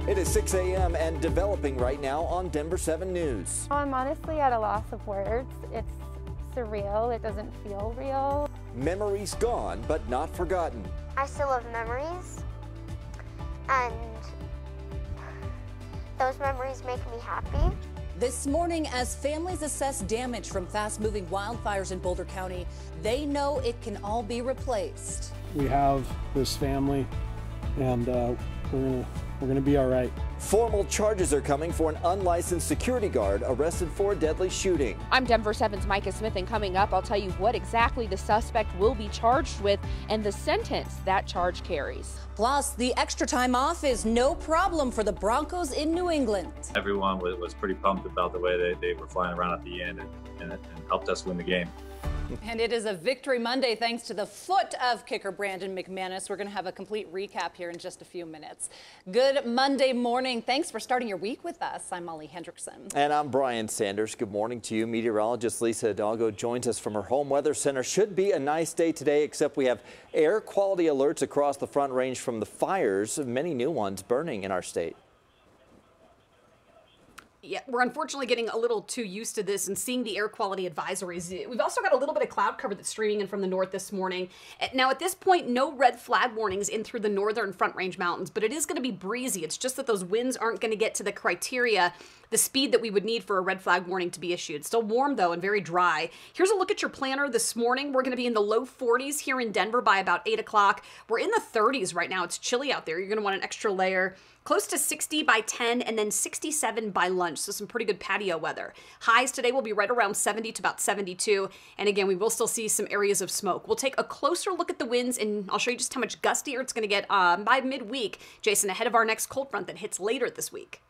It is 6 a.m. and developing right now on Denver7 News. I'm honestly at a loss of words. It's surreal. It doesn't feel real. Memories gone, but not forgotten. I still have memories, and those memories make me happy. This morning, as families assess damage from fast-moving wildfires in Boulder County, they know it can all be replaced. We have this family, and we're gonna be all right. Formal charges are coming for an unlicensed security guard arrested for a deadly shooting. I'm Denver7's Micah Smith, and coming up, I'll tell you what exactly the suspect will be charged with and the sentence that charge carries. Plus, the extra time off is no problem for the Broncos in New England. Everyone was pretty pumped about the way they were flying around at the end and helped us win the game. And it is a victory Monday thanks to the foot of kicker Brandon McManus. We're going to have a complete recap here in just a few minutes. Good Monday morning. Thanks for starting your week with us. I'm Molly Hendrickson. And I'm Brian Sanders. Good morning to you. Meteorologist Lisa HIDALGO joins us from her home weather center. Should be a nice day today, except we have air quality alerts across the Front Range from the fires, many new ones burning in our state. Yeah, we're unfortunately getting a little too used to this and seeing the air quality advisories. We've also got a little bit of cloud cover that's streaming in from the north this morning. Now, at this point, no red flag warnings in through the northern Front Range mountains, but it is going to be breezy. It's just that those winds aren't going to get to the criteria, the speed that we would need for a red flag warning to be issued. Still warm, though, and very dry. Here's a look at your planner this morning. We're going to be in the low 40s here in Denver by about 8 o'clock. We're in the 30s right now. It's chilly out there. You're going to want an extra layer. Close to 60 by 10 and then 67 by lunch, so some pretty good patio weather. Highs today will be right around 70 to about 72, and again, we will still see some areas of smoke. We'll take a closer look at the winds, and I'll show you just how much gustier it's going to get by midweek, Jason, ahead of our next cold front that hits later this week.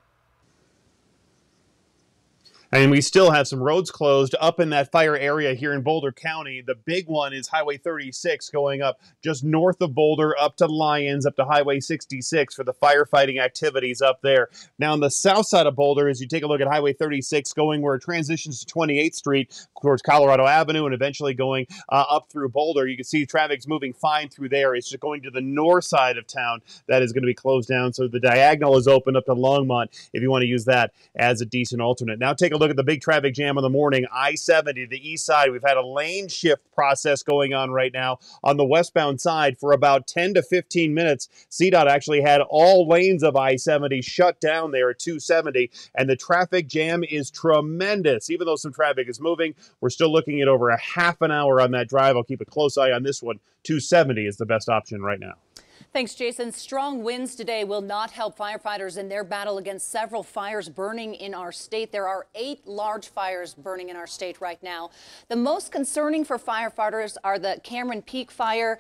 And we still have some roads closed up in that fire area here in Boulder County. The big one is Highway 36 going up just north of Boulder, up to Lyons, up to Highway 66 for the firefighting activities up there. Now on the south side of Boulder, as you take a look at Highway 36 going where it transitions to 28th Street towards Colorado Avenue and eventually going up through Boulder, you can see traffic's moving fine through there. It's just going to the north side of town that is going to be closed down. So the diagonal is open up to Longmont if you want to use that as a decent alternate. Now take a look at the big traffic jam in the morning. I-70, the east side, we've had a lane shift process going on right now on the westbound side for about 10 to 15 minutes. CDOT actually had all lanes of I-70 shut down there at 270, and the traffic jam is tremendous. Even though some traffic is moving, we're still looking at over a half an hour on that drive. I'll keep a close eye on this one. 270 is the best option right now. Thanks, Jason. Strong winds today will not help firefighters in their battle against several fires burning in our state. There are 8 large fires burning in our state right now. The most concerning for firefighters are the Cameron Peak fire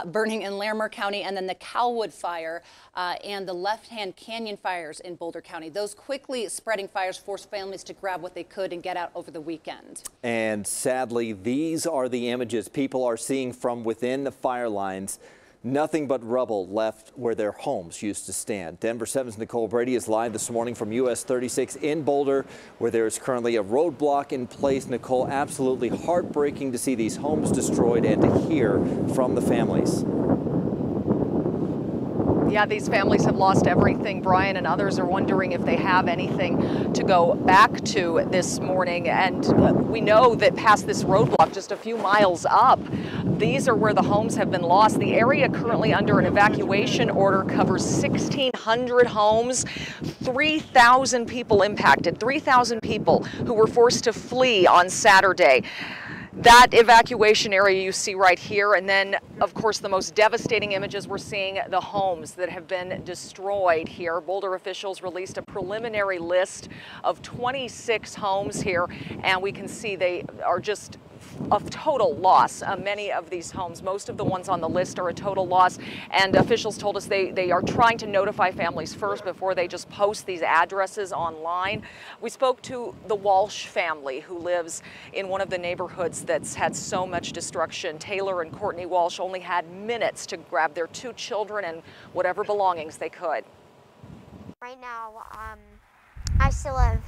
burning in Larimer County, and then the Calwood fire and the Left-Hand Canyon fires in Boulder County. Those quickly spreading fires forced families to grab what they could and get out over the weekend. And sadly, these are the images people are seeing from within the fire lines. Nothing but rubble left where their homes used to stand. Denver7's Nicole Brady is live this morning from US 36 in Boulder, where there is currently a roadblock in place. Nicole, absolutely heartbreaking to see these homes destroyed and to hear from the families. Yeah, these families have lost everything, Brian, and others are wondering if they have anything to go back to this morning. And we know that past this roadblock, just a few miles up, these are where the homes have been lost. The area currently under an evacuation order covers 1,600 homes, 3,000 people impacted, 3,000 people who were forced to flee on Saturday. That evacuation area you see right here, and then of course the most devastating images we're seeing, the homes that have been destroyed here. Boulder officials released a preliminary list of 26 homes here, and we can see they are just of total loss. Many of these homes, most of the ones on the list are a total loss, and officials told us they are trying to notify families first before they just post these addresses online. We spoke to the Walsh family who lives in one of the neighborhoods that's had so much destruction. Taylor and Courtney Walsh only had minutes to grab their 2 children and whatever belongings they could. Right now, I still have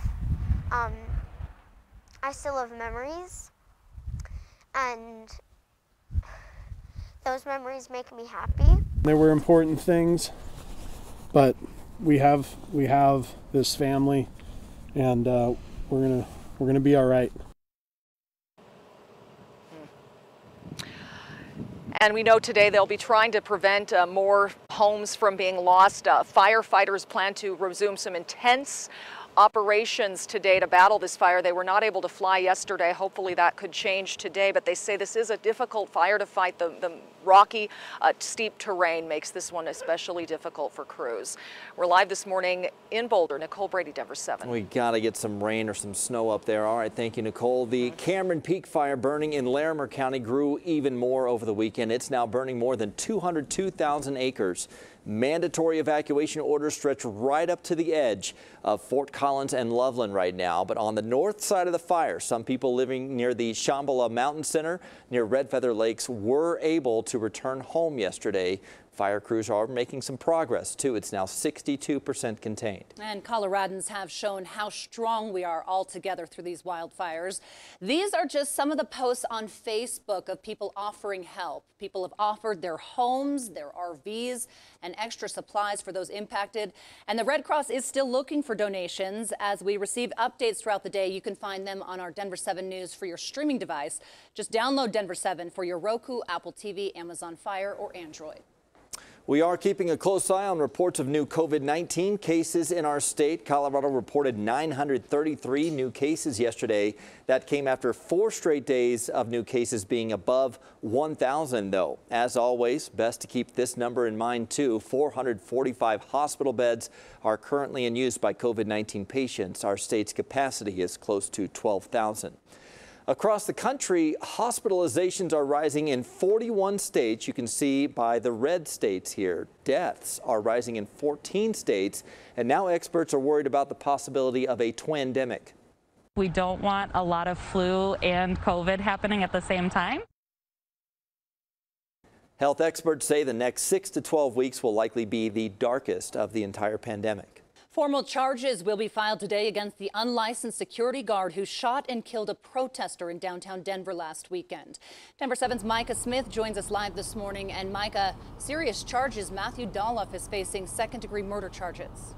memories, and those memories make me happy. There were important things, but we have this family, and we're gonna be all right. And we know today they'll be trying to prevent more homes from being lost. Firefighters plan to resume some intense operations today to battle this fire. They were not able to fly yesterday. Hopefully that could change today, but they say this is a difficult fire to fight. The rocky, steep terrain makes this one especially difficult for crews. We're live this morning in Boulder. Nicole, Brady, Denver7. We got to get some rain or some snow up there. All right, thank you, Nicole. The Cameron Peak fire burning in Larimer County grew even more over the weekend. It's now burning more than 202,000 acres. Mandatory evacuation orders stretch right up to the edge of Fort Collins and Loveland right now. But on the north side of the fire, some people living near the Shambhala Mountain Center near Red Feather Lakes were able to return home yesterday. Fire crews are making some progress, too. It's now 62% contained. And Coloradans have shown how strong we are all together through these wildfires. These are just some of the posts on Facebook of people offering help. People have offered their homes, their RVs, and extra supplies for those impacted. And the Red Cross is still looking for donations. As we receive updates throughout the day, you can find them on our Denver7 News for your streaming device. Just download Denver7 for your Roku, Apple TV, Amazon Fire, or Android. We are keeping a close eye on reports of new COVID-19 cases in our state. Colorado reported 933 new cases yesterday. That came after 4 straight days of new cases being above 1,000, though. As always, best to keep this number in mind, too. 445 hospital beds are currently in use by COVID-19 patients. Our state's capacity is close to 12,000. Across the country, hospitalizations are rising in 41 states. You can see by the red states here. Deaths are rising in 14 states, and now experts are worried about the possibility of a twindemic. We don't want a lot of flu and COVID happening at the same time. Health experts say the next 6 to 12 weeks will likely be the darkest of the entire pandemic. Formal charges will be filed today against the unlicensed security guard who shot and killed a protester in downtown Denver last weekend. Denver7's Micah Smith joins us live this morning. And Micah, serious charges. Matthew Doloff is facing second-degree murder charges.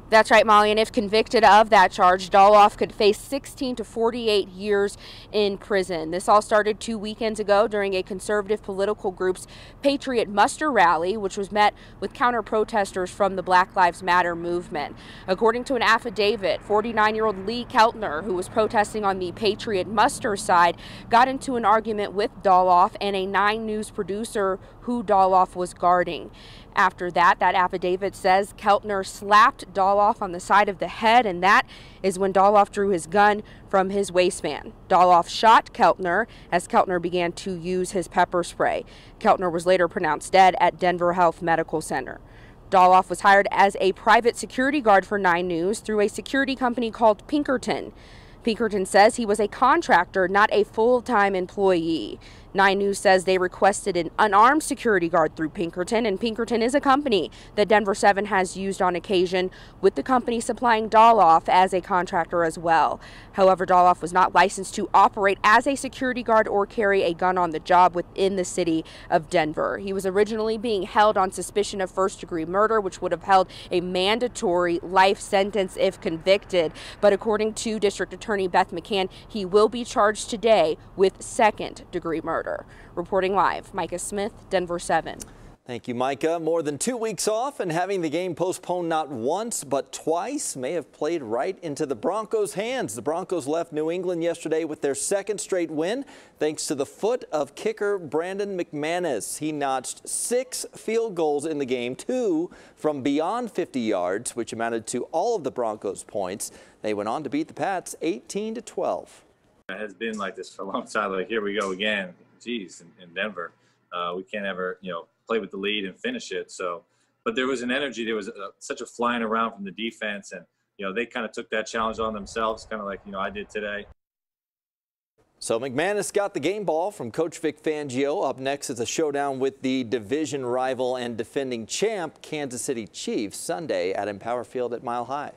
That's right, Molly, and if convicted of that charge, Doloff could face 16 to 48 years in prison. This all started 2 weekends ago during a conservative political group's Patriot Muster rally, which was met with counter-protesters from the Black Lives Matter movement. According to an affidavit, 49-year-old Lee Keltner, who was protesting on the Patriot Muster side, got into an argument with Doloff and a 9 News producer who Doloff was guarding. After that, that affidavit says Keltner slapped Doloff on the side of the head, and that is when Doloff drew his gun from his waistband. Doloff shot Keltner as Keltner began to use his pepper spray. Keltner was later pronounced dead at Denver Health Medical Center. Doloff was hired as a private security guard for 9 News through a security company called Pinkerton. Pinkerton says he was a contractor, not a full-time employee. 9 News says they requested an unarmed security guard through Pinkerton, and Pinkerton is a company that Denver7 has used on occasion, with the company supplying Doloff as a contractor as well. However, Doloff was not licensed to operate as a security guard or carry a gun on the job within the city of Denver. He was originally being held on suspicion of first-degree murder, which would have held a mandatory life sentence if convicted. But according to District Attorney Beth McCann, he will be charged today with second-degree murder. Reporting live, Micah Smith, Denver7. Thank you, Micah. More than 2 weeks off and having the game postponed not once but twice may have played right into the Broncos' hands. The Broncos left New England yesterday with their 2nd straight win thanks to the foot of kicker Brandon McManus. He notched 6 field goals in the game, 2 from beyond 50 yards, which amounted to all of the Broncos' points. They went on to beat the Pats 18-12. It has been like this for a long time. Like, here we go again. Geez, in Denver, we can't ever, play with the lead and finish it. So, but there was an energy. There was such a flying around from the defense, and they kind of took that challenge on themselves, kind of like I did today. So McManus got the game ball from Coach Vic Fangio. Up next is a showdown with the division rival and defending champ Kansas City Chiefs Sunday at Empower Field at Mile High.